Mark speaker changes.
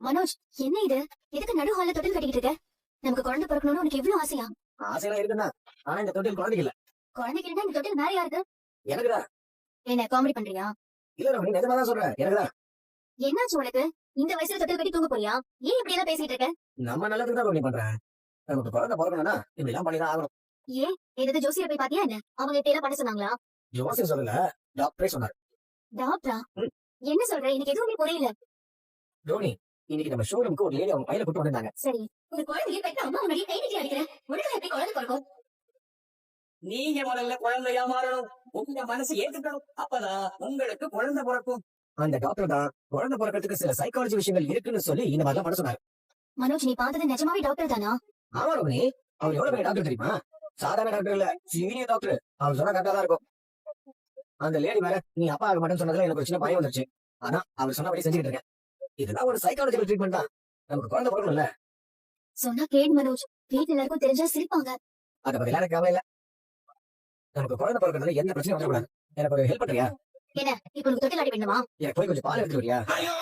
Speaker 1: மனோஜ், என்ன இது? எதுக்கு நடு ஹால்ல தொட்டில் கட்டிக்கிட்டு இருக்க? நமக்கு குழந்தை பிறக்கணும்னு உனக்கு இவ்வளவு ஆசையா?
Speaker 2: ஆசையெல்லாம் இருக்குன்னா ஆனா இந்த தொட்டில் குழந்தைக்கு இல்ல.
Speaker 1: குழந்தைக்கு இருந்தா இந்த தொட்டில் வேற யாருக்கு?
Speaker 2: எனக்குதான்.
Speaker 1: என்ன காமெடி பண்றியா?
Speaker 2: இல்ல ரோஹிணி, நிஜமாதான் சொல்றேன், எனக்குதான்.
Speaker 1: என்னாச்சு உனக்கு? இந்த வயசுல தொட்டில் கட்டி தூங்க போறியா? ஏன் இப்படி எல்லாம் பேசிட்டு இருக்க?
Speaker 2: நம்ம நல்லதுக்கு தான் ரோஹிணி பண்றேன். நமக்கு குழந்தை பிறக்கணும்னா இப்படி எல்லாம் பண்ணிதான் ஆகணும்.
Speaker 1: ஏன் ஏதாவது ஜோசியரை போய் பாத்தியா என்ன? அவங்க இப்படி எல்லாம் பண்ண சொன்னாங்களா?
Speaker 2: ஜோசியர் சொல்லல, டாக்டரே சொன்னார்.
Speaker 1: டாக்டரா?
Speaker 2: ம்.
Speaker 1: என்ன சொல்ற? எனக்கு எதுவுமே புரியல.
Speaker 2: ரோஹிணி, இன்னைக்கு நம்ம ஷோரூமுக்கு ஒரு லேடி அவங்க பையில கூட்டு வந்திருந்தாங்க.
Speaker 1: சரி, ஒரு குழந்தைய பெற்ற அம்மா முன்னாடி கை நீட்டி அடிக்கிற உனக்கு எப்படி குழந்தை பிறக்கும்?
Speaker 3: நீங்க முதல்ல குழந்தையா மாறணும். உங்க மனசு ஏத்துக்கணும். அப்பதான் உங்களுக்கு குழந்தை பிறக்கும்.
Speaker 2: அந்த டாக்டர் தான் குழந்தை பிறக்கிறதுக்கு சில சைக்காலஜி விஷயங்கள் இருக்குன்னு சொல்லி இந்த மாதிரிலாம் பண்ண சொன்னாரு.
Speaker 1: மனோஜ், நீ பார்த்தது நிஜமாவே டாக்டர் தானா?
Speaker 2: ஆமா ரோஹிணி, அவர் எவ்வளவு பெரிய டாக்டர் தெரியுமா? சாதாரண டாக்டர் இல்ல, சீனியர் டாக்டர். அவர் சொன்னா கரெக்டா தான் இருக்கும். அந்த லேடி மேல நீ அப்பா ஆக மாட்டேன்னு சொன்னதுல எனக்கு ஒரு சின்ன பயம் வந்துருச்சு. ஆனா அவர் சொன்னபடி செஞ்சுட்டு இருக்கேன். இதெல்லாம் ஒரு சைக்காலஜிக்கல் ட்ரீட்மெண்ட் தான். நமக்கு குழந்தை பிறக்கணும்ல,
Speaker 1: சொன்னா கேடு மனோஜ். வீட்டுல எல்லாருக்கும் தெரிஞ்சா சிரிப்பாங்க.
Speaker 2: அதை பத்தி எனக்கு கவலை இல்ல. நமக்கு குழந்தை பிறக்கிறதுல எந்த பிரச்சனையும் வந்துடக்கூடாது. எனக்கு ஒரு ஹெல்ப் பண்றியா?
Speaker 1: என்ன, இப்ப உனக்கு தொட்டில் ஆடி வேண்டுமா?
Speaker 2: எனக்கு போய் கொஞ்சம் பால் எடுத்துட்டு வரியா?
Speaker 3: ஐயோ,